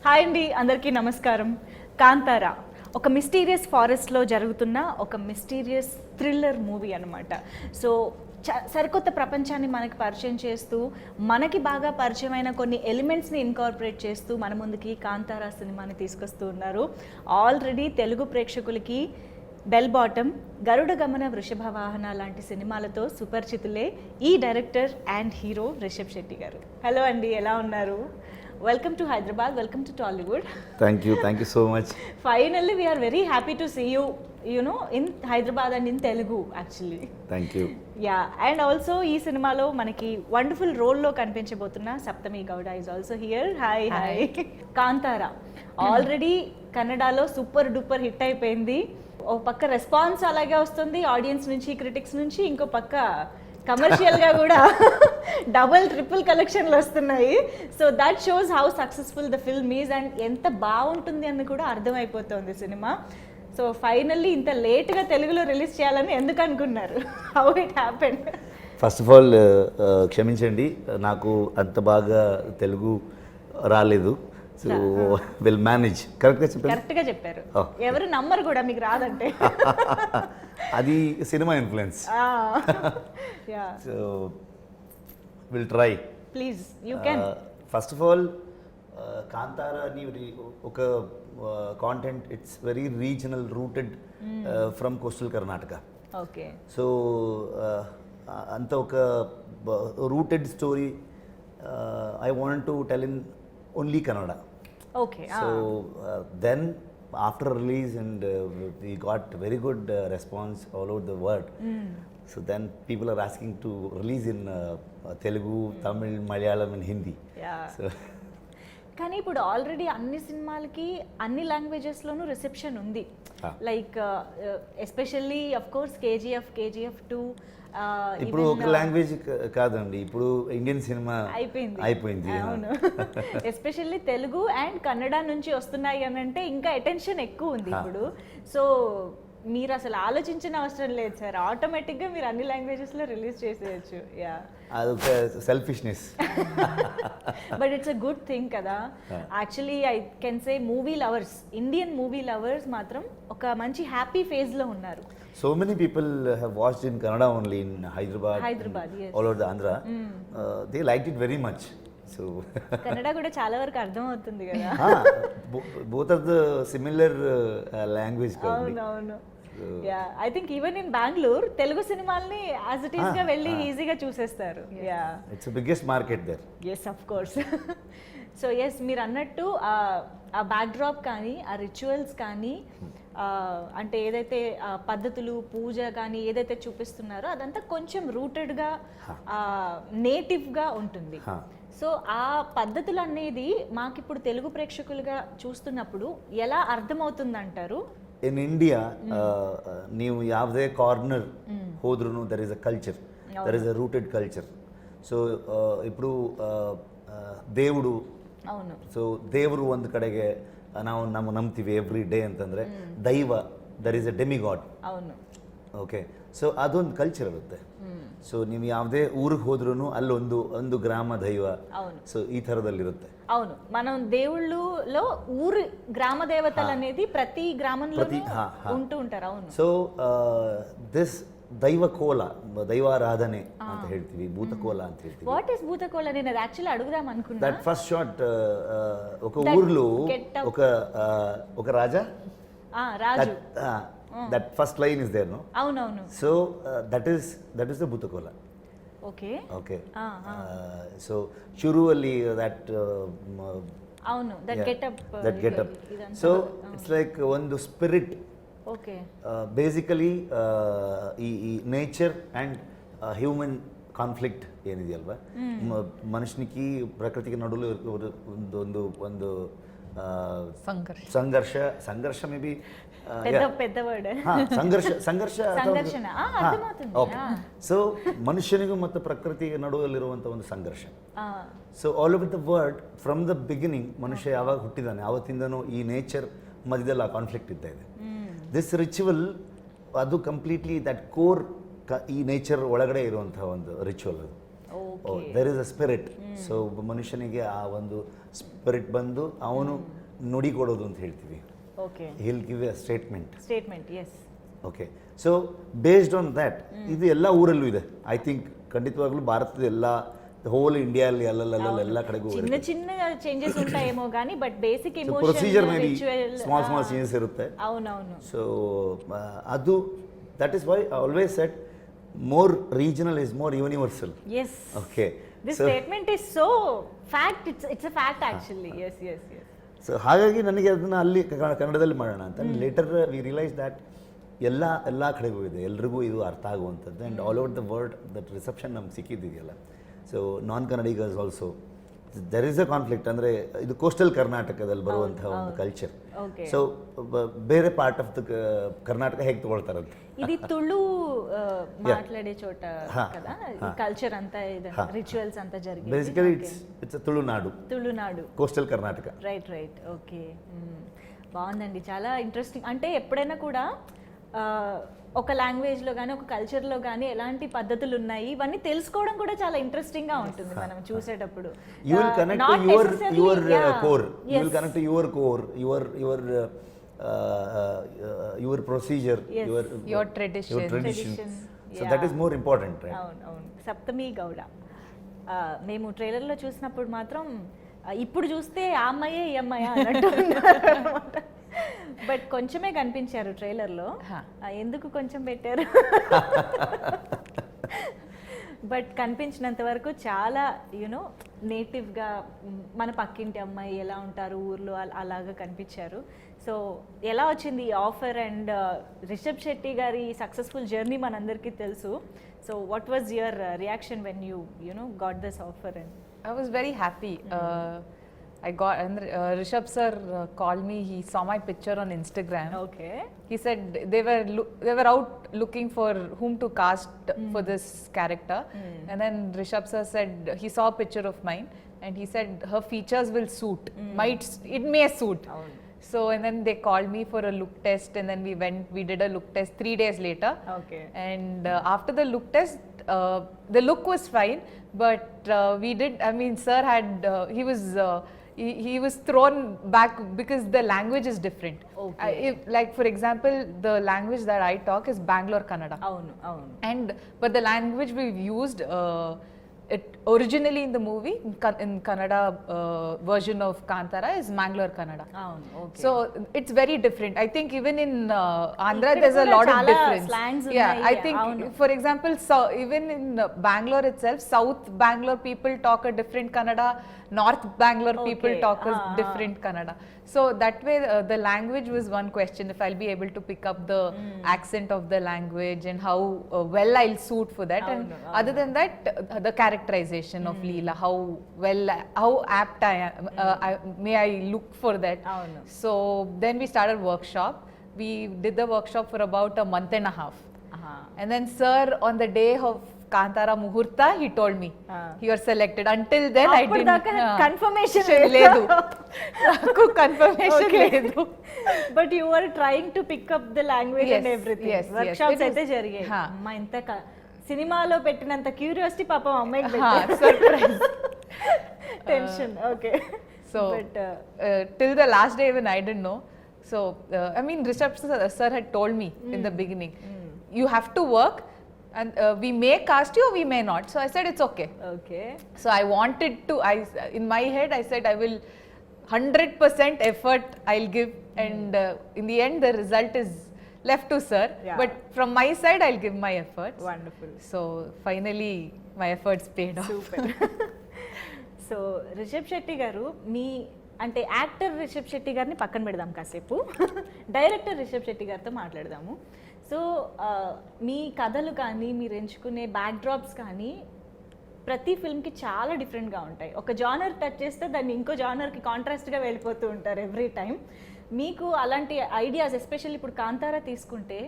Hi అండి, అందరికీ నమస్కారం. కాంతారా ఒక మిస్టీరియస్ ఫారెస్ట్లో జరుగుతున్న ఒక మిస్టీరియస్ థ్రిల్లర్ మూవీ అనమాట. సో సరికొత్త ప్రపంచాన్ని మనకి పరిచయం చేస్తూ, మనకి బాగా పరిచయమైన కొన్ని ఎలిమెంట్స్ని ఇన్కార్పొరేట్ చేస్తూ మన ముందుకి కాంతారా సినిమాని తీసుకొస్తూ ఉన్నారు. ఆల్రెడీ తెలుగు ప్రేక్షకులకి బెల్ బాటమ్, గరుడ గమన, వృషభ వాహన లాంటి సినిమాలతో సుపరిచితులే ఈ director and hero Rishab Shetty garu. Hello అండి, ఎలా ఉన్నారు? Welcome to Hyderabad, welcome to Tollywood. Thank you so much. Finally, we are very happy to see you, in Hyderabad and in Telugu actually. Thank you. Yeah, and also ee cinema lo manaki wonderful role lo kanpinchabothunna Sapthami Gowda is also here. Hi. Kantara already Kannada lo super duper hit అయిపోయింది. ఒక పక్క response అలాగే వస్తుంది audience నుంచి, critics నుంచి, ఇంకో పక్క కమర్షియల్గా కూడా డబుల్ ట్రిపుల్ కలెక్షన్లు వస్తున్నాయి. So that shows how successful the film is and ఎంత బాగుంటుంది అని కూడా అర్థమైపోతుంది సినిమా. సో ఫైనల్లీ ఇంత లేట్గా తెలుగులో రిలీజ్ చేయాలని ఎందుకు అనుకున్నారు? How it happen? First of all క్షమించండి, నాకు అంత బాగా తెలుగు రాలేదు. So will manage. కరెక్ట్గా చెప్పారు. ఎవరు నమ్మరు కూడా మీకు రాదంటే. అది cinema influence. So will try. Please you can. First of all Kantara అని ఒక content, it's very regional, rooted from coastal Karnataka. Okay. So అంత ఒక rooted story I want to tell in only Kannada. Okay. So then after release and we got very good response all over the world. So then people are asking to release in Telugu, Tamil, Malayalam and Hindi. Yeah. So కానీ ఇప్పుడు already అన్ని సినిమాలకి అన్ని లాంగ్వేజెస్లోనూ reception ఉంది. Like especially of course KGF 2 ఇప్పుడు ఒక language కాదండి, ఇప్పుడు ఇండియన్ సినిమా అయిపోయింది. అవును. ఎస్పెషల్లీ తెలుగు అండ్ కన్నడ నుంచి వస్తున్నాయి అని అంటే ఇంకా అటెన్షన్ ఎక్కువ ఉంది ఇప్పుడు. సో మీరు అసలు ఆలోచించిన అవసరం లేదు సార్, ఆటోమేటిక్గా మీరు అన్ని లాంగ్వేజెస్లో రిలీజ్ చేసేయచ్చు. యా, అదొక selfishness. But it's a good thing కదా. Actually I can say movie lovers, Indian movie lovers మాత్రం ఒక మంచి హ్యాపీ ఫేజ్లో ఉన్నారు. So many people have watched in Kannada only in Hyderabad, yes. all over the Andhra. They liked it very much. So Kannada కూడా చాలా వరకు అర్థం అవుతుంది కదా. both of the similar language. అవును. Yeah, I think even in Bengaluru Telugu సినిమాల్ని as it is గా వెళ్ళి ఈజీగా చూసేస్తారు. Yeah, it's biggest market there. Yes, of course. So yes, మీరు అన్నట్టు ఆ బ్యాక్డ్రాప్ కానీ, ఆ రిచువల్స్ కానీ, అంటే ఏదైతే పద్ధతులు, పూజ కానీ ఏదైతే చూపిస్తున్నారో అదంతా కొంచెం రూటెడ్గా, నేటివ్గా ఉంటుంది. సో ఆ పద్ధతులు అనేది మాకు ఇప్పుడు తెలుగు ప్రేక్షకులుగా చూస్తున్నప్పుడు ఎలా అర్థమవుతుంది అంటారు? ఇన్ ఇండియా ನೀವು ಯಾವುದೇ ಕಾರ್ನರ್ ಹೋದ್ರೂ there is a culture, there is a rooted culture. So ఇప్పుడు దేవుడు, అవును, ಸೊ ದೇವರು ಒಂದು ಕಡೆಗೆ ನಾವು ನಂಬ್ತೀವಿ ಎವ್ರಿ ಡೇ ಅಂತಂದರೆ ದೈವ, ದರ್ ಈಸ್ ಅ ಡೆಮಿಗಾಡ್. అవును. ಓಕೆ, ಸೊ ಅದೊಂದು ಕಲ್ಚರ್ ಇರುತ್ತೆ. ಸೊ ನೀವು ಯಾವುದೇ ಊರಿಗೆ ಹೋದ್ರೂ ಅಲ್ಲೊಂದು ಗ್ರಾಮ ದೈವ, ಸೊ ಈ ಥರದಲ್ಲಿರುತ್ತೆ. అవును, మనం దేవుళ్ళలో ఊరు గ్రామ దేవతలు అనేది ప్రతి గ్రామంలో ఉంటూ ఉంటారు. అవును. సో దిస్ దైవకోల, దైవారాధನೆ ಅಂತ ಹೇಳ್ತೀವಿ, ಭೂತಕೋಲ ಅಂತ ಹೇಳ್ತೀವಿ. What is Bhuta Kola? నేను అది యాక్చువల్లీ అడుగుదాం అనుకున్నా. దట్ ఫస్ట్ షాట్, ఒక ఊర్లో ఒక రాజా, రాజు, that first line is there, no? అవునవును. So that is the Bhoota Kola. Okay. So ಶುರುವಲ್ಲಿ ದಟ್, అవును, that getup. So it's like ಒಂದು ಸ್ಪಿರಿಟ್. ఓకే. ಬೇಸಿಕಲಿ ಈ ನೇಚರ್ ಆ್ಯಂಡ್ హ్యూమన్ కాన్ఫ్లిక్ట్ ఏనిది అಲ್ವಾ, మనుషునికి ప్రకృతికి నడులో ಒಂದು సంఘర్ష మేబీ పెద్ద వర్డ్. ಸಂಘರ್ಷ. ಸೊ ಮನುಷ್ಯನಿಗೂ ಮತ್ತು ಪ್ರಕೃತಿಗೆ ನಡುವಲ್ಲಿರುವಂಥ ಒಂದು ಸಂಘರ್ಷ. So all over the world, from the beginning ಮನುಷ್ಯ ಯಾವಾಗ ಹುಟ್ಟಿದಾನೆ ಆವತ್ತಿಂದನೂ ಈ ನೇಚರ್ ಮಧ್ಯದಲ್ಲಿ ಆ ಕಾನ್ಫ್ಲಿಕ್ಟ್ ಇದ್ದ ಇದೆ. ದಿಸ್ ರಿಚುವಲ್ ಅದು ಕಂಪ್ಲೀಟ್ಲಿ ದಟ್ ಕೋರ್, ಈ ನೇಚರ್ ಒಳಗಡೆ ಇರುವಂತಹ ಒಂದು ರಿಚುವಲ್ ಅದು. There is a spirit. So ಮನುಷ್ಯನಿಗೆ ಆ ಒಂದು ಸ್ಪಿರಿಟ್ ಬಂದು ಅವನು ನುಡಿ ಕೊಡೋದು ಅಂತ ಹೇಳ್ತೀವಿ. Okay, he'll give a statement. Yes. Okay, so based on that ಇದು ಎಲ್ಲ ಊರಲ್ಲೂ ಇದೆ. ಐ ಥಿಂಕ್ ಖಂಡಿತವಾಗ್ಲೂ ಭಾರತದ ಎಲ್ಲ ಹೋಲ್ ಇಂಡಿಯಾಲ್ಲಿ ಎಲ್ಲ ಕಡೆಗೂ ಚಿನ್ನ ಚಿನ್ನ ಚೇಂಜಸ್ ఉంటాయేమో కానీ but basic emotion procedure may be small changes ಇರುತ್ತೆ. అవునవును. ಸೊ ಅದು that is why I always shed more regional is more universal. Yes. Okay. This statement is so fact. It's a fact actually. Yes. So ಹಾಗಾಗಿ ನನಗೆ ಅದನ್ನು ಅಲ್ಲಿ ಕನ್ನಡದಲ್ಲಿ ಮಾಡೋಣ ಅಂತ. ಲೇಟರ್ ವಿ ರಿಯಲೈಸ್ ದ್ಯಾಟ್ ಎಲ್ಲ ಕಡೆಗೂ ಇದೆ, ಎಲ್ರಿಗೂ ಇದು ಅರ್ಥ ಆಗುವಂಥದ್ದು. And all over the world that reception ನಮ್ಗೆ ಸಿಕ್ಕಿದೆಯಲ್ಲ. ಸೊ ನಾನ್ ಕನ್ನಡಿಗರ್ಸ್ also there is a conflict. ಅಂದರೆ ಇದು ಕೋಸ್ಟಲ್ ಕರ್ನಾಟಕದಲ್ಲಿ ಬರುವಂಥ ಒಂದು ಕಲ್ಚರ್. ಸೊ ಬೇರೆ ಪಾರ್ಟ್ ಆಫ್ ದ ಕರ್ನಾಟಕ ಹೇಗೆ ತಗೊಳ್ತಾರಂತೆ, ఇది ತುಳು మాట్లాడే చోట కదా ఈ కల్చర్ అంతా రిచువల్స్ అంతా జరిగేది. Basically it's Tulunadu coastal Karnataka. Right. Okay, బాగుందండి, చాలా ఇంట్రెస్టింగ్. అంటే ఎప్పుడైనా కూడా ఒక లాంగ్వేజ్లో కానీ ఒక కల్చర్లో కానీ ఎలాంటి పద్ధతులు ఉన్నాయి ఇవన్నీ తెలుసుకోవడం కూడా చాలా ఇంట్రెస్టింగ్గా ఉంటుంది మనం చూసేటప్పుడు. You will connect to your core, you will connect to your core, your procedure, your traditions. So that is more important, right? అవును. సప్తమి గౌడ మేము ట్రైలర్లో చూసినప్పుడు మాత్రం ఇప్పుడు చూస్తే ఆ అమ్మాయే ఈ అమ్మాయా అన్నట్టు అన్నమాట. బట్ కొంచెమే కనిపించారు ట్రైలర్లో. ఎందుకు కొంచెం పెట్టారు? బట్ కనిపించినంత వరకు చాలా యూనో నేటివ్గా మన పక్కింటి అమ్మాయి ఎలా ఉంటారు ఊర్లో అలాగా కనిపించారు. సో ఎలా వచ్చింది ఈ ఆఫర్? అండ్ రిషబ్ శెట్టి గారి సక్సెస్ఫుల్ జర్నీ మనందరికీ తెలుసు. So what was your reaction when you know got this offer? And I was very happy. I got and Rishab sir called me. He saw my picture on Instagram. Okay. He said they were out looking for whom to cast for this character. And then Rishab sir said he saw a picture of mine and he said her features will suit. It may suit. So and then they called me for a look test and then we did a look test 3 days later. Okay. And after the look test the look was fine, but sir had he was thrown back because the language is different. Okay. Like for example the language that I talk is Bangalore Kannada. And but the language we've used it originally in the movie in Kannada version of Kantara is Mangalore Kannada. Okay. So it's very different. I think even in Andhra there's a lot of difference. I think for example even in Bangalore itself, South Bangalore people talk a different Kannada, North Bangalore people talk a different Kannada. So that way the language was one question, if I'll be able to pick up the accent of the language and how well I'll suit for that. And other than that the characterization of Leela, how apt I am, may I look for that. So then we started workshop. We did the workshop for about a month and a half. And then sir on the day of Kantara Muhurta he told me you are selected. Until then I didn't confirmation ledu naku confirmation ledu, but you were trying to pick up the language and everything. Workshops అయితే జరిగాయి. అమ్మా ఇంత సినిమాలో పెట్టినంత curiosity పాపం అమ్మాయికి పెట్టారు. Surprise tension. Okay. So till the last day even I didn't know. So Rishab sir had told me in the beginning you have to work and we may cast you or we may not. So I said it's okay. So I wanted to, in my head I said I will 100% effort I'll give, and in the end the result is left to sir. But from my side I'll give my efforts. Wonderful. So finally my efforts paid off. Super. So Rishab Shetty garu, మీ అంటే actor Rishab Shetty గారిని పక్కన పెడదాం కాసేపు, director Rishabh Shetty గారితో మాట్లాడదాము. So మీ కథలు కానీ మీరు ఎంచుకునే బ్యాక్డ్రాప్స్ కానీ ప్రతి ఫిల్మ్కి చాలా డిఫరెంట్గా ఉంటాయి. ఒక జానర్ టచ్ చేస్తే దాన్ని ఇంకో జానర్కి కాంట్రాస్ట్గా వెళ్ళిపోతూ ఉంటారు ఎవ్రీ టైం. మీకు అలాంటి ఐడియాస్, ఎస్పెషల్లీ ఇప్పుడు కాంతారా తీసుకుంటే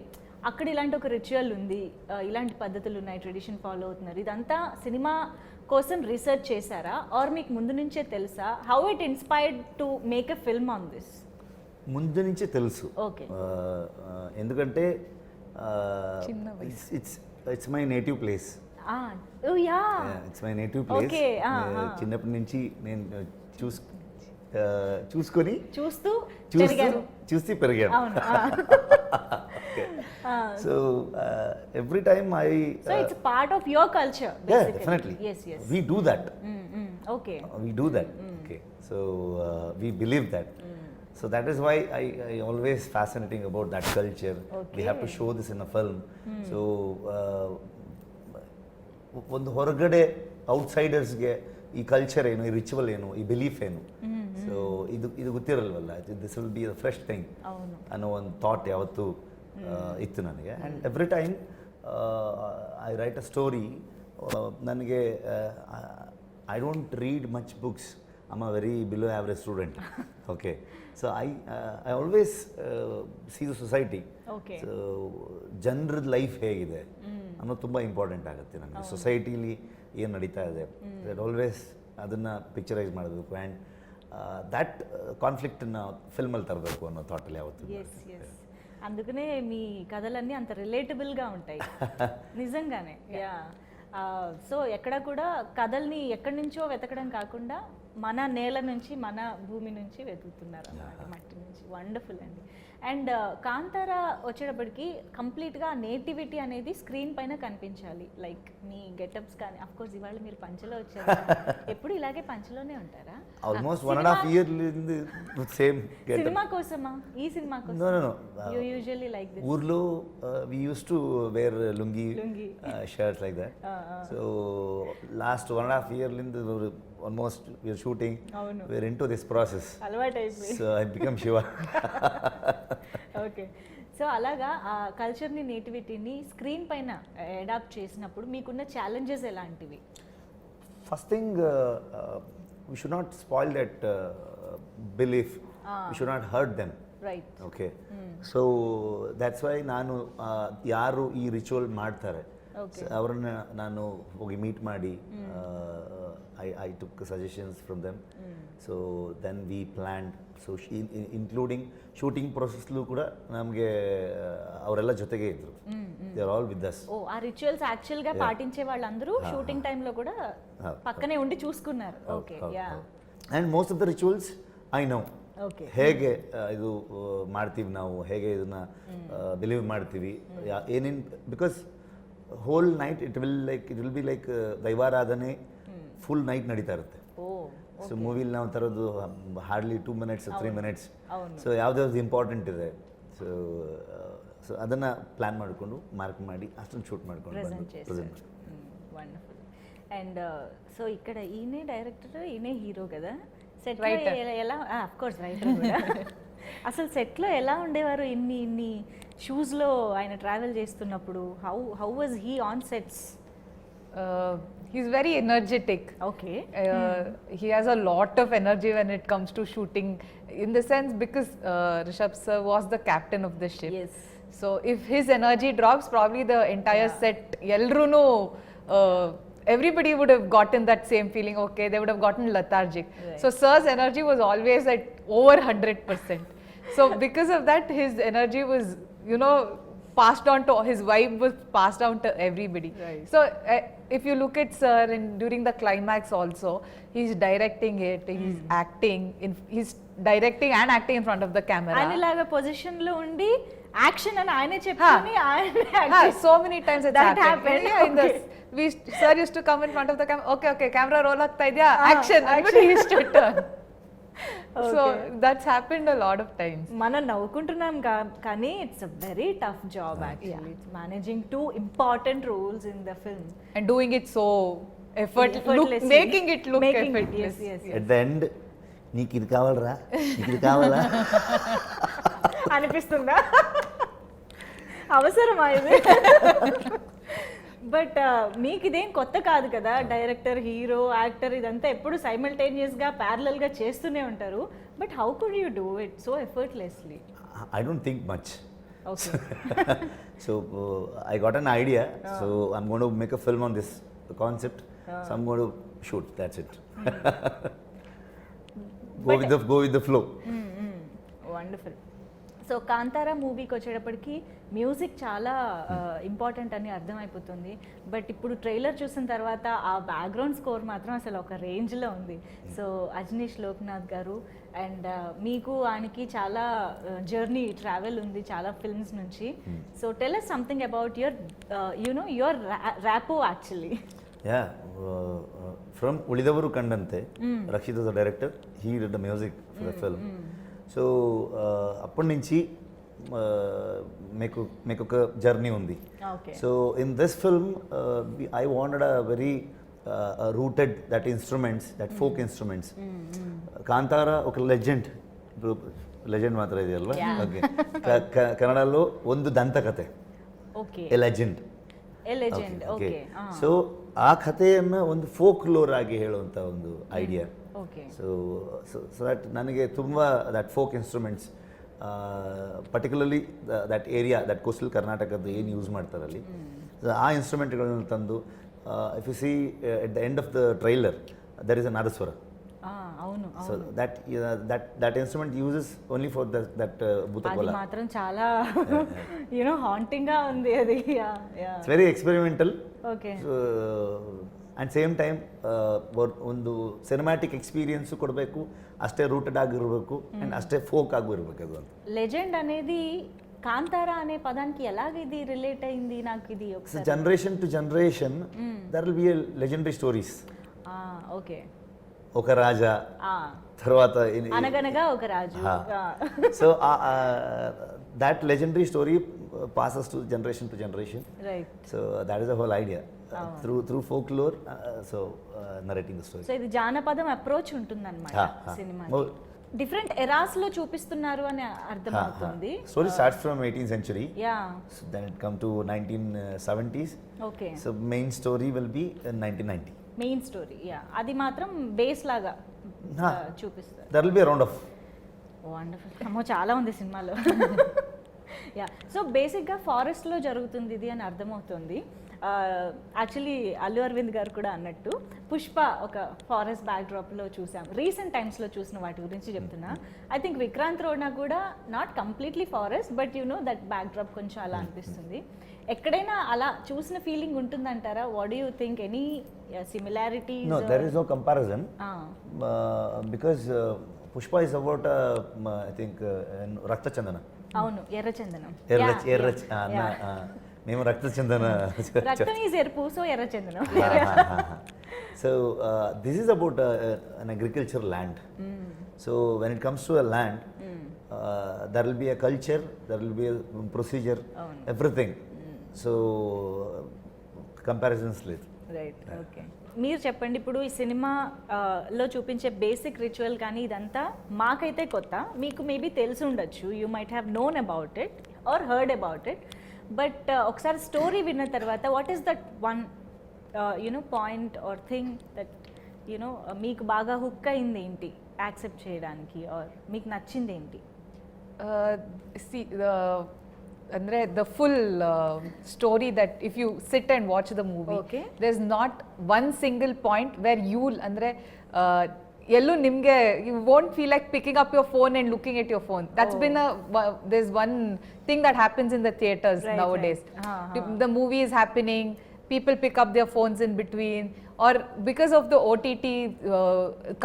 అక్కడ ఇలాంటి ఒక రిచువల్ ఉంది, ఇలాంటి పద్ధతులు ఉన్నాయి, ట్రెడిషన్ ఫాలో అవుతున్నారు, ఇదంతా సినిమా కోసం రీసెర్చ్ చేశారా ఆర్ మీకు ముందు నుంచే తెలుసా? How it inspired to make a film on this? ముందు నుంచే తెలుసు. ఓకే. ఎందుకంటే it's my native place. Oh yeah, it's my native place. Okay. చిన్నప్పటి నుంచి నేను చూసుకొని చూస్తూ చూసి పెరిగాను. అవును. So every time I so it's part of your culture definitely we do that. Okay. We do that. Okay. So we believe that. So that is why I always fascinating about that culture. We have to show this in a film. So ಒಂದು ಹೊರಗಡೆ ಔಟ್ಸೈಡರ್ಸ್ಗೆ ಈ culture ಏನು, ಈ ritual ಏನು, ಈ belief ಏನು, so ಇದು ಗೊತ್ತಿರಲ್ವಲ್ಲ. This will be a fresh thing ಅನ್ನೋ ಒಂದು ಥಾಟ್ ಯಾವತ್ತೂ ಇತ್ತು ನನಗೆ. And every time I write a story, ನನಗೆ I don't read much books. I'm a very below average student. Okay. So I always see the society. Okay. So ಜನರ life ಹೇಗಿದೆ ಅನ್ನೋದು ತುಂಬ ಇಂಪಾರ್ಟೆಂಟ್ ಆಗುತ್ತೆ ನನಗೆ. ಸೊಸೈಟಿಲಿ ಏನು ನಡೀತಾ ಇದೆ ದಟ್ ಆಲ್ವೇಸ್ ಅದನ್ನು ಪಿಕ್ಚರೈಸ್ ಮಾಡಬೇಕು. ಆ್ಯಂಡ್ ದ್ಯಾಟ್ ಕಾನ್ಫ್ಲಿಕ್ಟನ್ನು ಫಿಲ್ಮಲ್ಲಿ ತರಬೇಕು ಅನ್ನೋ ಥಾಟಲ್ಲಿ ಯಾವತ್ತು. అందుకనే మీ కథలన్నీ అంత రిలేటబుల్గా ఉంటాయి నిజంగానే. యా. సో ఎక్కడ కూడా కథల్ని ఎక్కడి నుంచో వెతకడం కాకుండా మన నేల నుంచి, మన భూమి నుంచి వెతుకుతున్నారు అన్నమాట, మట్టి నుంచి. వండర్ఫుల్ అండి. అండ్ కాంతార వచ్చేటప్పటికి కంప్లీట్గా నేటివిటీ అనేది స్క్రీన్ పైన కనిపించాలి. లైక్ మీ గెటప్స్ కానీ, అఫ్ కోర్స్ ఇవాళ మీరు పంచలో వచ్చారు, ఎప్పుడు ఇలాగే పంచలోనే ఉంటారా? Almost 1.5 years same getup. Cinema కోసమా? ఈ సినిమా కోసం? No you usually like this. ఊర్లో we used to wear lungi shirts like that. So last 1.5 years almost we are shooting. We're into this process. అలవాటైపోయింది. So I become Shiva. Okay. So అలాగా ఆ కల్చర్ని, నేటివిటీని screen పైన adapt చేసినప్పుడు మీకున్న challenges ఎలాంటివి? First thing, we should not spoil that belief. We should not hurt them. Right. Okay. So that's why ನಾನು ಯಾರು ಈ ರಿಚುವಲ್ ಮಾಡ್ತಾರೆ ಅವ್ರನ್ನ ನಾನು ಹೋಗಿ ಮೀಟ್ ಮಾಡಿ I took suggestions from them. So then we planned. So including shooting processಲು ಕೂಡ ನಮಗೆ ಅವರೆಲ್ಲ ಜೊತೆಗೆ ಇದ್ರು. They are all with us. ఓ, ఆ రిచువల్స్ యాక్చువల్ గా పాటించే వాళ్ళందరూ షూటింగ్ టైం లో కూడా పక్కనే ఉండి చూసుకున్నారు. Okay. Yeah. And most of the rituals I know. Okay. ಹೇಗೆ ಇದು ಮಾಡ್ತೀವಿ ನಾವು, ಹೇಗೆ ಇದನ್ನ ಬಿಲೀವ್ ಮಾಡ್ತೀವಿ, ಏನೇನು, because whole night it will be like ದೈವಾರಾಧನೆ ಫುಲ್ ನೈಟ್ ನಡೀತಾ ಇರುತ್ತೆ. ಸೊ ಮೂವಿಲಿ ನಾವು ತರೋದು ಹಾರ್ಡ್ಲಿ 2 minutes 3 minutes. ಸೊ ಯಾವ್ದಾವ್ದು ಇಂಪಾರ್ಟೆಂಟ್ ಇದೆ, ಸೊ ಅದನ್ನು ಪ್ಲ್ಯಾನ್ ಮಾಡಿಕೊಂಡು ಮಾರ್ಕ್ ಮಾಡಿ ಅಷ್ಟೊಂದು ಶೂಟ್ ಮಾಡ್ಕೊಂಡು ಪ್ರೆಸೆಂಟ್. వండర్ఫుల్. అండ్ సో ఇక్కడ ఈయనే డైరెక్టర్, ఈయనే హీరో కదా. సెట్ ఎలా, ఆఫ్ కోర్స్ రైటర్ కూడా. అసలు సెట్లో ఎలా ఉండేవారు ఇన్ని షూస్లో ఆయన ట్రావెల్ చేస్తున్నప్పుడు? How was he on sets? He's very energetic. Okay. He has a lot of energy when it comes to shooting, in the sense because Rishab sir was the captain of the ship. Yes. So if his energy drops, probably the entire set, Elruno, everybody would have gotten that same feeling. Okay, they would have gotten lethargic. Right. So sir's energy was always at over 100%. So because of that, his energy was, passed on to, his vibe was passed down to everybody. Right. So if you look at sir during the climax also, he's directing it, he's acting, he's directing and acting in front of the camera. ఆయనలాగా position లో ఉండి action అని ఆయనే చెప్పుకొని ఆయన so many times that happened. Yeah, sir used to come in front of the camera. Okay, camera roll agta idya, action. He used to turn. So that's happened a lot of times. మనం నవ్వుకుంటున్నాం కానీ it's a very tough job actually. It's managing 2 important roles in the film and doing it so effortlessly, making it look effortless. Yes. At the end, నీకు ఇది కావాలరా, నీకు ఇది కావాలా అనిపిస్తుందా? అవసరమా ఇది? బట్ మీకు ఇదేం కొత్త కాదు కదా, డైరెక్టర్, హీరో, యాక్టర్ ఇదంతా ఎప్పుడు సైమల్టేనియస్గా ప్యారలల్గా చేస్తూనే ఉంటారు. But how could you do it so effortlessly? I don't think much. Okay. So I got an idea. So I'm going to make a film on this concept. So I'm going to shoot. That's it. Go with the flow. Wonderful. So Kantara మూవీకి వచ్చేటప్పటికి music చాలా important అని అర్థమైపోతుంది. But ఇప్పుడు trailer చూసిన తర్వాత ఆ background score మాత్రం అసలు ఒక రేంజ్లో ఉంది. సో అజనీష్ లోక్నాథ్ గారు అండ్ మీకు ఆయనకి చాలా జర్నీ ట్రావెల్ ఉంది చాలా ఫిల్మ్స్ నుంచి. So tell us something about your rapport actually. Yeah, from Ulidavaru Kandante, Rakshit was the director, he did the music for the film. So, అప్పటి నుంచి మీకు ఒక జర్నీ ఉంది. So in this film I wanted a very rooted that instruments, that folk instruments. Kantara ఒక legend ಮಾತ್ರ ಇದೆಯಲ್ವಾ? Okay. ಕನ್ನಡಲ್ಲೂ ಒಂದು ದಂತಕಥೆ, A legend. So ಆ ಕಥೆಯನ್ನು ಒಂದು ಫೋಕ್ ಲೋರ್ ಆಗಿ ಹೇಳುವಂಥ ಒಂದು ಐಡಿಯಾ. ಸೊ ಸೊ ದಟ್ ನನಗೆ ತುಂಬ that folk instruments, particularly that area, that coastal ಕರ್ನಾಟಕದ್ದು ಏನು ಯೂಸ್ ಮಾಡ್ತಾರಲ್ಲಿ ಆ ಇನ್ಸ್ಟ್ರೂಮೆಂಟ್ಗಳನ್ನು ತಂದು, if you see at the end of the trailer there is a nadaswara. So that instrument uses only for that Bhoota Kola. మాత్రం చాలా హాంటింగ్ గా ఉంది అది. It's very experimental. Okay. And same time ಒಂದು ಸಿನಿಮ್ಯಾಟಿಕ್ ಎಕ್ಸ್ಪೀರಿಯನ್ಸ್ ಕೊಡಬೇಕು, ಅಷ್ಟೇ ರೂಟೆಡ್ ಆಗಿರಬೇಕು ಅಂಡ್ ಅಷ್ಟೇ ಫೋಕ್ ಆಗಿ ಇರಬೇಕು. ಅದು లెజెండ్ అనేది కాంతారా అనే పదానికి ఎలాగ ఇది రిలేట్ అయింది నాకు ఇది ఒకసారి. Generation to generation there will be legendary stories. Okay. ఒక రాజా, తర్వాత అనగనగా ఒక రాజు. So that legendary story passes to generation, right? So that is the whole idea, through folklore, so narrating the story. So ఇది జానపదం అప్రోచ్ ఉంటుందన్నమాట cinema. Different eras లో చూపిస్తున్నారు అని అర్థమవుతుంది. Story starts from 18th century. Yeah. So then it come to 1970s. Okay. So main story will be in 1990. Main story, అది మాత్రం base లాగా చూపిస్తారు. That will be round of. Wonderful. అమ్మో చాలా ఉంది సినిమాలో. సో బేసిక్గా ఫారెస్ట్లో జరుగుతుంది ఇది అని అర్థమవుతుంది. యాక్చువల్లీ అల్లు అరవింద్ గారు కూడా అన్నట్టు పుష్ప ఒక ఫారెస్ట్ బ్యాక్డ్రాప్లో చూసాం. రీసెంట్ టైమ్స్లో చూసిన వాటి గురించి చెప్తున్నా. ఐ థింక్ విక్రాంత్ రోడ్నా కూడా not completely forest, but that backdrop కొంచెం అలా అనిపిస్తుంది. ఎక్కడైనా అలా చూసిన ఫీలింగ్ ఉంటుందంటారా? What do you think? Any similarities? No, there is no comparison. Because Pushpa is about I think Rakta Chandana. అవును, ఎర్ర చందనం. మేము రక్త చందన. రక్తం ఈజ్ ఎరుపు, సో ఎర్ర చందనం. So this is about an agricultural land. So when it comes to a land, there will be a culture, there will be a procedure, everything. So comparisons లేదు. రైట్. ఓకే. మీరు చెప్పండి, ఇప్పుడు ఈ సినిమాలో చూపించే బేసిక్ రిచువల్ కానీ ఇదంతా మాకైతే కొత్త, మీకు మేబీ తెలిసి ఉండొచ్చు, you might have known about it or heard about it. But ఒకసారి స్టోరీ విన్న తర్వాత what is that one point or thing that మీకు బాగా హుక్ అయింది ఏంటి యాక్సెప్ట్ చేయడానికి, ఆర్ మీకు నచ్చింది ఏంటి? Andre the full story, that if you sit and watch the movie, there's not one single point where you'll andre yellu nimge you won't feel like picking up your phone and looking at your phone. That's been there's one thing that happens in the theaters nowadays. The movie is happening, people pick up their phones in between, or because of the OTT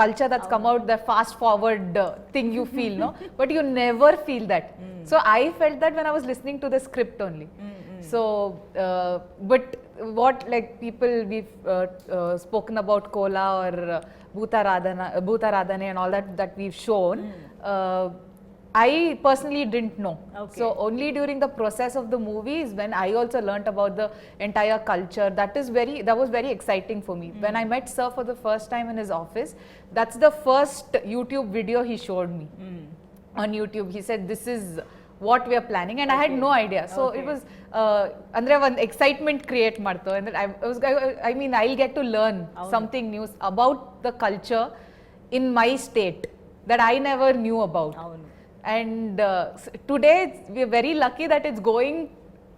culture that's come out, the fast forward thing you feel, no? But you never feel that. So I felt that when I was listening to the script only. So but what, like, people we've spoken about Kola or Bhutaradhane and all that we've shown, I personally didn't know. So only during the process of the movie is when I also learnt about the entire culture. That was very exciting for me. When I met Sir for the first time in his office, that's the first YouTube video he showed me. On YouTube he said, this is what we are planning, and I had no idea. So it was andre one excitement create marto, and I mean I'll get to learn something new about the culture in my state that I never knew about. And today we are very lucky that it's going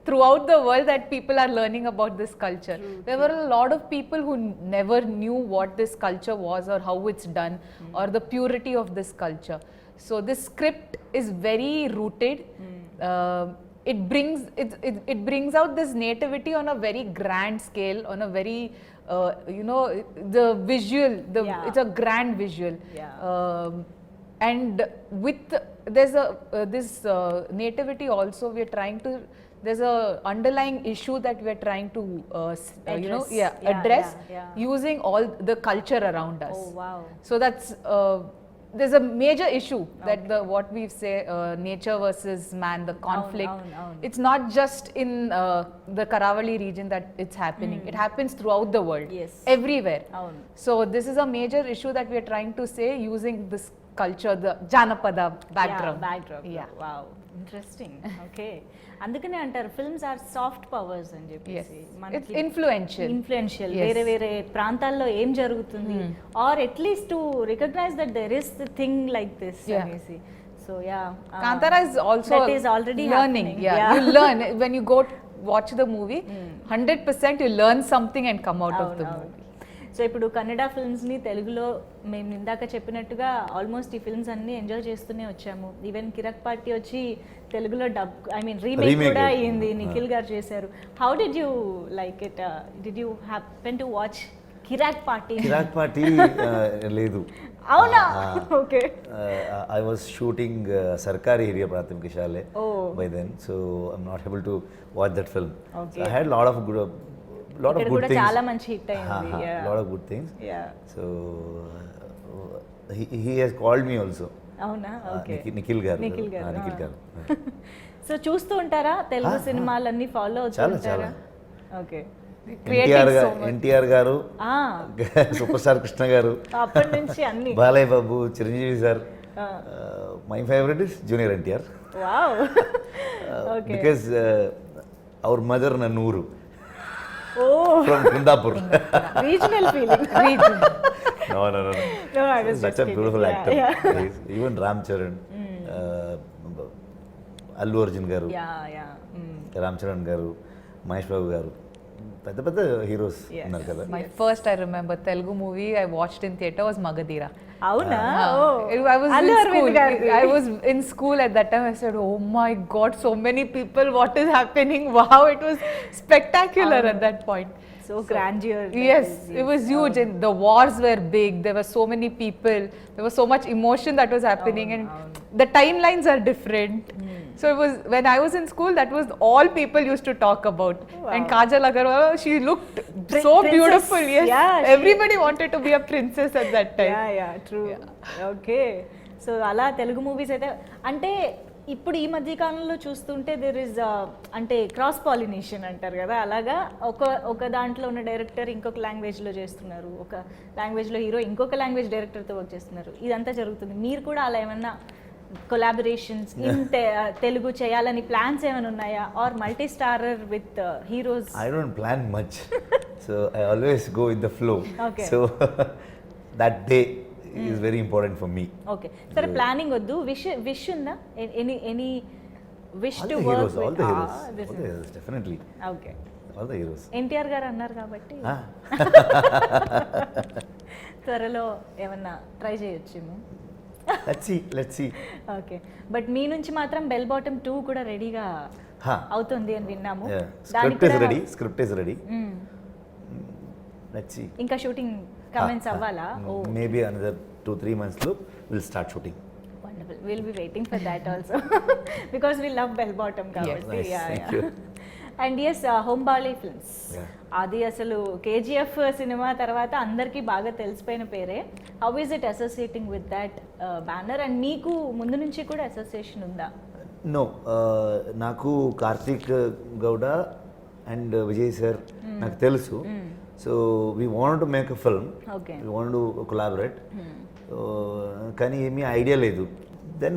throughout the world, that people are learning about this culture. There were a lot of people who never knew what this culture was or how it's done or the purity of this culture. So this script is very rooted. It brings out this nativity on a very grand scale, on a very the visual. It's a grand visual. And with there's a this nativity also we are trying to. There's a underlying issue that we are trying to address using all the culture around us. Oh wow! So that's there's a major issue that what we say nature versus man, the conflict. It's not just in the Karavali region that it's happening. It happens throughout the world, everywhere. So this is a major issue that we are trying to say using this culture, the Janapada backdrop. Yeah. Wow, interesting. Okay. అందుకనే అంటారు films are soft powers అని చెప్పేసి మనకి influential వేరే వేరే ప్రాంతాల్లో ఏం జరుగుతుంది or at least to recognise that there is the thing like this అనేసి so yeah Kantara is also that is already learning. You learn when you go watch the movie. 100% you learn something and come out of the movie. So ఇప్పుడు కన్నడ ఫిల్మ్స్ని తెలుగులో మేము ఇందాక చెప్పినట్టుగా almost ఈ films అన్ని enjoy చేస్తూనే వచ్చాము. ఈవెన్ కిరక్ పార్టీ వచ్చి తెలుగులో రీమేక్ కూడా అయ్యింది, నిఖిల్ గారు చేశారు. How did you like it? Did you happen to watch Kirik Party? Kirik Party లేదు. అవునా? Okay. I was shooting Sarkari area Prathimik Shale by then, so I'm not able to watch that film. So I had lot of good things. చాలా మంచి hit అయింది. Lot of good things. So he has called me also. అవునా? Okay. Nikhil గారు. So చూస్తూ ఉంటారా తెలుగు సినిమాలన్నీ follow అవుతుంటారా? Okay. NTR గారు, super star Krishna గారు, అప్పటి నుంచి అన్ని, Balayya Babu, Chiranjeevi sir. My favourite is junior NTR. Wow. Okay. Because our mother నన్నూరు from Kundapur. Regional feeling. No. I was such a beautiful actor. Even Ram Charan, Allu Arjun garu, Ram Charan garu, Mahesh Babu garu, పెద్ద heroes ఉన్నారు కదా. My first, I remember Telugu movie I watched in theatre was Magadira. అవునా? I was in school at that time. I said, oh my god, so many people, what is happening? Wow, it was spectacular at that point. So grandeur. Yes, it was huge, and the wars were big. There were so many people. There was so much emotion that was happening, and the timelines are different. So it was, when I was in school, that was all people used to talk about. And Kajal Agarwal, she looked so beautiful. Yes, everybody wanted to be a princess at that time. True. Okay. So అలా Telugu movies అయితే అంటే ఇప్పుడు ఈ మధ్య కాలంలో చూస్తుంటే there is అంటే cross pollination అంటారు కదా, అలాగా ఒక దాంట్లో ఉన్న డైరెక్టర్ ఇంకొక లాంగ్వేజ్లో చేస్తున్నారు, ఒక లాంగ్వేజ్లో హీరో ఇంకొక లాంగ్వేజ్ డైరెక్టర్తో వర్క్ చేస్తున్నారు. ఇదంతా జరుగుతుంది. మీరు కూడా అలా ఏమన్నా కొలాబరేషన్స్ ఇన్ తెలుగు చేయాలని ప్లాన్స్ ఏమైనా ఉన్నాయా? Or multi starrer with heroes? I don't plan much. So I always go with the flow. Okay. So that day is very important for me. Okay. సరే, ప్లానింగ్ వద్దు, విష్ ఉందా? Any wish to work all the heroes, definitely. Okay. All the heroes. NTR గారు అన్నారు కాబట్టి త్వరలో ఏమన్నా try చేయొచ్చేమో. Let's see. Okay. But మీ నుంచి మాత్రం బెల్ బాటమ్ 2 కూడా రెడీగా అవుతుంది అని విన్నాము. Script is ready. Let's see. ఇంకా షూటింగ్ కమెంట్స్ అవ్వాలా? Maybe another 2-3 months లో we'll start shooting. Wonderful. We'll be waiting for that also because we love bell bottom కాబట్టి. Thank you. And yes, Hombale films, అది అసలు కేజీఎఫ్ సినిమా తర్వాత అందరికీ బాగా తెలిసిపోయిన పేరే. How is it associating with that banner? And మీకు ముందు నుంచి కూడా అసోసియేషన్ ఉందా? నో, నాకు కార్తిక్ గౌడ అండ్ విజయ్ సార్ నాకు తెలుసు. So we want to make a film, we want to collaborate. కానీ ఏమీ ఐడియా లేదు. Then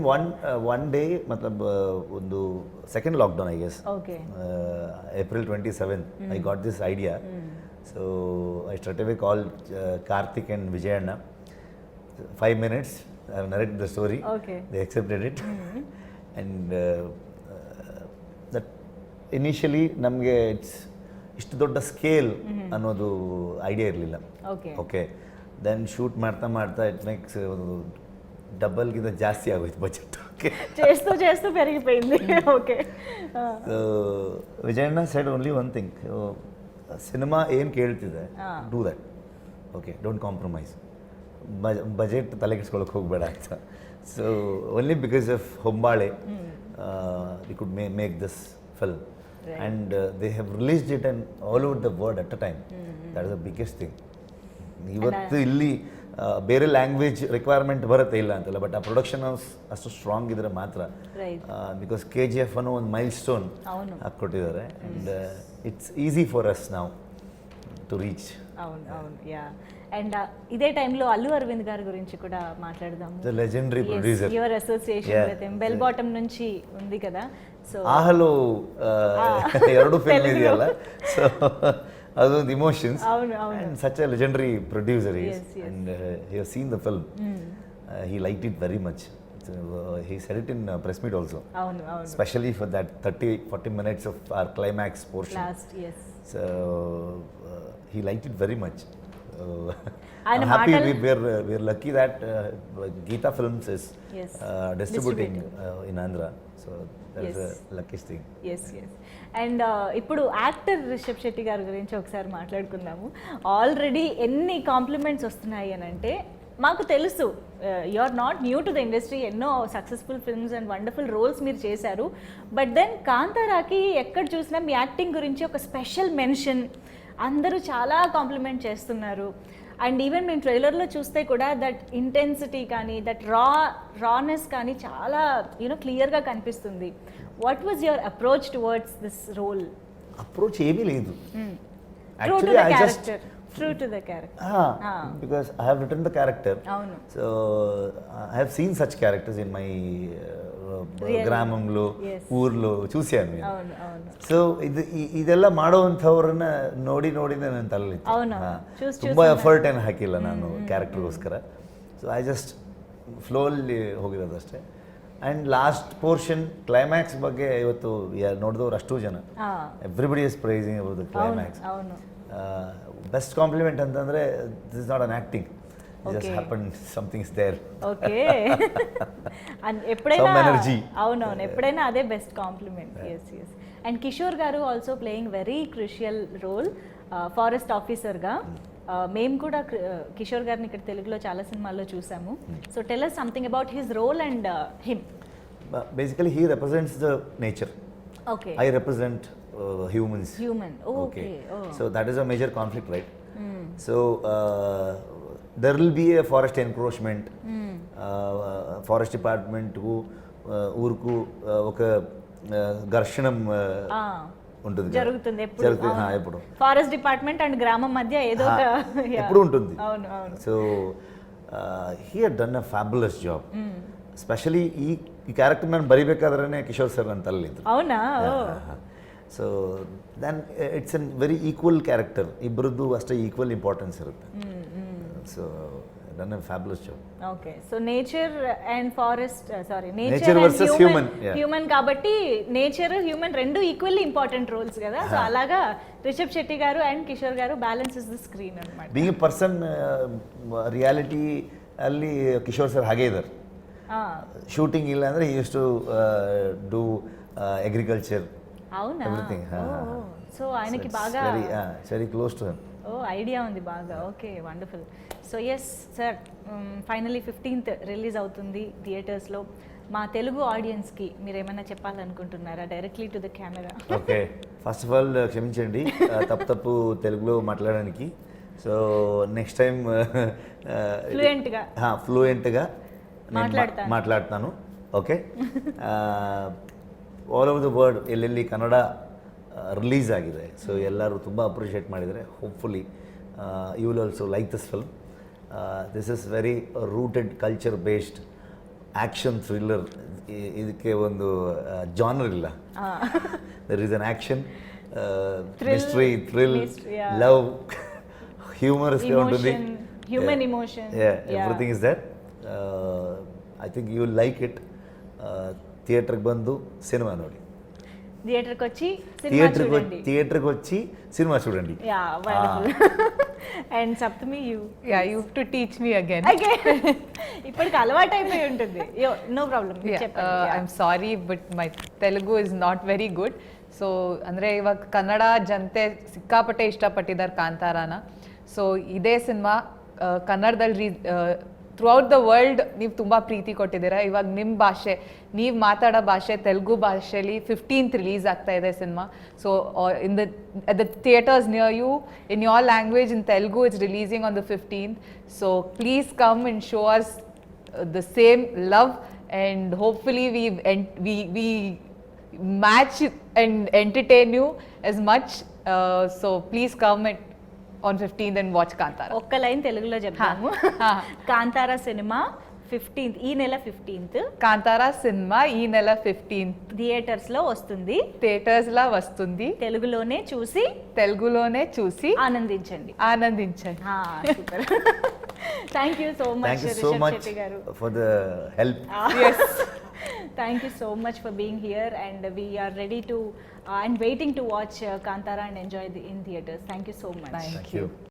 one day, matlab ಒಂದು second lockdown, I guess. Okay. April 27th, I got this idea. So I straight away called Karthik and Vijayanna. 5 minutes, I have narrated the story. Okay. They accepted it. And that initially ನಮಗೆ ಇಷ್ಟು ದೊಡ್ಡ scale ಅನ್ನೋದು idea ಇರಲಿಲ್ಲ. Okay. Then shoot ಮಾಡ್ತಾ it makes ಡಬಲ್ಗಿಂತ ಜಾಸ್ತಿ ಆಗೋಯ್ತು budget. Okay, చేస్తూ చేస్తూ పెరిగిపోయింది. ఓకే, ವಿಜಯಣ್ಣ side only one thing, cinema ಏನು ಕೇಳ್ತಿದೆ do that, okay, don't compromise, budget ತಲೆಗೆಡ್ಸ್ಕೊಳಕ್ಕೆ ಹೋಗಬೇಡ ಅಂತ. So only because of Hombale we could make this film and they have released it and all over the world at a time. That is the biggest thing. ಇವತ್ತು ಇಲ್ಲಿ ಬೇರೆ language requirement ಬರುತ್ತೆ, ಇಲ್ಲ ಅಂತಲ್ಲ, but ಆ ಪ್ರೊಡಕ್ಷನ್ ಹೌಸ್ ಅಷ್ಟು strong ಇದ್ರೆ ಮಾತ್ರ. ಬಿಕಾಸ್ KGF ಅನ್ನೋ ಒಂದು ಮೈಲ್ ಸ್ಟೋನ್ ಹಾಕ್ಕೊಟ್ಟಿದ್ದಾರೆ and it's easy for us ನಾವು టు రీచ్. అవును అవును, యా. అండ్ ఇదే టైంలో అల్లు అరవింద్ గారి గురించి కూడా మాట్లాడదాము. The legendary producer, your association with him, bell bottom నుంచి ఉంది కదా. సో ఆహలో ಎರಡು ಫಿಲ್ಮ್ ಇದೆಯಲ್ಲ, ಸೊ ಅದೊಂದು ಇಮೋಷನ್ಸ್. అవును అవును, and such a legendary producer he is, and he has seen the film, he liked it very much. So, he said it in press meet also, అవును అవును, especially for that 30-40 minutes of our climax portion last, yes. So he liked it very much. ఆయన I'm happy మాటలు, we're lucky that Geeta Films is distributing in Andhra, so that is the luckiest thing. Yes yes. And ఇప్పుడు actor Rishab Shetty గారి గురించి ఒకసారి మాట్లాడుకుందాము. Already ఎన్ని compliments వస్తున్నాయి అని అంటే, మాకు తెలుసు you are not new to the industry, ఎన్నో successful films and wonderful roles మీరు చేశారు. బట్ దెన్ కాంతారాకి ఎక్కడ చూసినా మీ యాక్టింగ్ గురించి ఒక స్పెషల్ మెన్షన్, అందరూ చాలా కాంప్లిమెంట్ చేస్తున్నారు. అండ్ ఈవెన్ మేము ట్రైలర్లో చూస్తే కూడా దట్ ఇంటెన్సిటీ కానీ, దట్ రానెస్ కానీ చాలా క్లియర్గా కనిపిస్తుంది. What was your approach towards this role? Approach ఏమీ లేదు, true to the character. True to the character. Because I have written the character. Avunu. So I have seen such characters in my ಗ್ರಾಮಂలో, ಊರ್లో చూశాను నేను. అవును అవును. So ಇದೆಲ್ಲ ಮಾಡೋವಂಥವ್ರನ್ನ ನೋಡಿ ನೋಡಿನೇ ನನ್ನ ತಲೆಯಲ್ಲಿ ತುಂಬ ಎಫರ್ಟ್ ಏನು ಹಾಕಿಲ್ಲ ನಾನು ಕ್ಯಾರೆಕ್ಟರ್ಗೋಸ್ಕರ. ಸೊ ಐ ಜಸ್ಟ್ ಫ್ಲೋಲ್ಲಿ ಹೋಗಿರೋದಷ್ಟೇ. ಆ್ಯಂಡ್ ಲಾಸ್ಟ್ ಪೋರ್ಷನ್ ಕ್ಲೈಮ್ಯಾಕ್ಸ್ ಬಗ್ಗೆ ಇವತ್ತು ನೋಡಿದವ್ರು ಅಷ್ಟು ಜನ, everybody is praising about the climax. Best compliment ಅಂತಂದರೆ this is not an acting, just happened, something is there. Okay. And ఎప్పుడైనా energy. అవునవును, ఎప్పుడైనా అదే best compliment. yes yes. And Kishore గారు also playing very crucial role forest ఆఫీసర్గా. మేము కూడా కిషోర్ గారిని ఇక్కడ తెలుగులో చాలా సినిమాల్లో చూసాము. So tell us something about his role and him. Basically he represents the nature. Okay. I represent humans. Human. Oh, okay. Oh. So that is a major conflict, right? So there will be a forest encroachment. Forest department కు ఊరుకు ఒక ఘర్షణం ఉంటుంది, జరుగుతుంది ఎప్పుడు. Forest department and గ్రామం మధ్య ఏదో ఒక ఎప్పుడు ఉంటుంది. అవును అవును. So he had done a fabulous job. Specially ಈ ಕ್ಯಾರೆಕ್ಟರ್ ನಾನು ಬರಿಬೇಕಾದ್ರೆ ಕಿಶೋರ್ ಸರ್ ನನ್ನ ತಲೆಯಿದ್ರು. అవునా? So then it's an very equal character, ಇಬ್ಬರದ್ದು ಅಷ್ಟೇ ಈಕ್ವಲ್ ಇಂಪಾರ್ಟೆನ್ಸ್ ಇರುತ್ತೆ. So done a fabulous job. Okay, so nature and forest, nature versus human. Human కాబట్టి నేచర్ హ్యూమన్ రెండు ఈక్వల్లీ ఇంపార్టెంట్ రోల్స్ కదా. సో అలాగా Rishab Shetty garu and Kishore garu balances the screen అన్నమాట. Being a person reality ಅಲ್ಲಿ Kishore sir ಹಾಗೆ ಇದ್ದಾರೆ. Shooting ಇಲ್ಲ ಅಂದರೆ ಯೂಸ್ ಟು ಡೂ ಅಗ್ರಿಕಲ್ಚರ್, అవునా? ఎవ్రీథింగ్. సో ఆయనకి బాగా very close to him. Idea ఉంది బాగా. Okay, wonderful. So yes sir, finally 15th release అవుతుంది థియేటర్స్లో. మా తెలుగు ఆడియన్స్కి మీరు ఏమైనా చెప్పాలనుకుంటున్నారా directly to the camera? Okay, first of all క్షమించండి తప్పు తెలుగులో మాట్లాడడానికి. సో నెక్స్ట్ టైం ఫ్లూయెంట్గా ಮಾತಾಡ್ತಾನು. Okay, all over the world ಎಲ್ಲೆಲ್ಲಿ ಕನ್ನಡ ರಿಲೀಸ್ ಆಗಿದೆ, ಸೊ ಎಲ್ಲರೂ ತುಂಬ ಅಪ್ರಿಷಿಯೇಟ್ ಮಾಡಿದರೆ. Hopefully you will also like this film. This is very rooted culture based action thriller. ಇದಕ್ಕೆ ಒಂದು ಜಾನರ್ ಇಲ್ಲ. There is an action, mystery, thrill, love, humorous ఉంటుంది, human emotion, everything is that. I think you will like it. ಥಿಯೇಟ್ರಿಗೆ ಬಂದು cinema ನೋಡಿ. థియేటర్కి వచ్చి cinema చూడండి. థియేటర్కి వచ్చి సినిమా చూడండి. Yeah wonderful. And Saptami you you to teach me again. ఇప్పటికి అలవాటు అయిపోయి ఉంటుంది. No problem. I'm sorry but my Telugu is not very good. So ಅಂದರೆ ಇವಾಗ ಕನ್ನಡ ಜನತೆ ಸಿಕ್ಕಾಪಟ್ಟೆ ಇಷ್ಟಪಟ್ಟಿದ್ದಾರೆ ಕಾಂತಾರಾನ. ಸೊ ಇದೇ ಸಿನಿಮಾ ಕನ್ನಡದಲ್ಲಿ ಥ್ರೂಔಟ್ ದ ವರ್ಲ್ಡ್ ನೀವು ತುಂಬ ಪ್ರೀತಿ ಕೊಟ್ಟಿದ್ದೀರಾ. ಇವಾಗ ನಿಮ್ಮ ಭಾಷೆ, ನೀವು ಮಾತಾಡೋ ಭಾಷೆ ತೆಲುಗು ಭಾಷೆಯಲ್ಲಿ 15th ರಿಲೀಸ್ ಆಗ್ತಾ ಇದೆ ಸಿನಿಮಾ. So in the theatres near you in your language in Telugu it's releasing on the 15th. So please come and show us the same love, and hopefully we match and entertain you as much. So please come on 15th and watch Kantara. ఒక్క line తెలుగులో చెప్తాము. Kantara cinema 15th, ఈ నెల 15th Kantara cinema ఈ నెల 15th theatres లో వస్తుంది. Theatres లా వస్తుంది. తెలుగులోనే చూసి ఆనందించండి. Super. Thank you so much Rishab Shetty గారు for the help. yes thank you so much for being here, and we are ready to and waiting to watch Kantara and enjoy in theaters. Thank you so much. Thank you.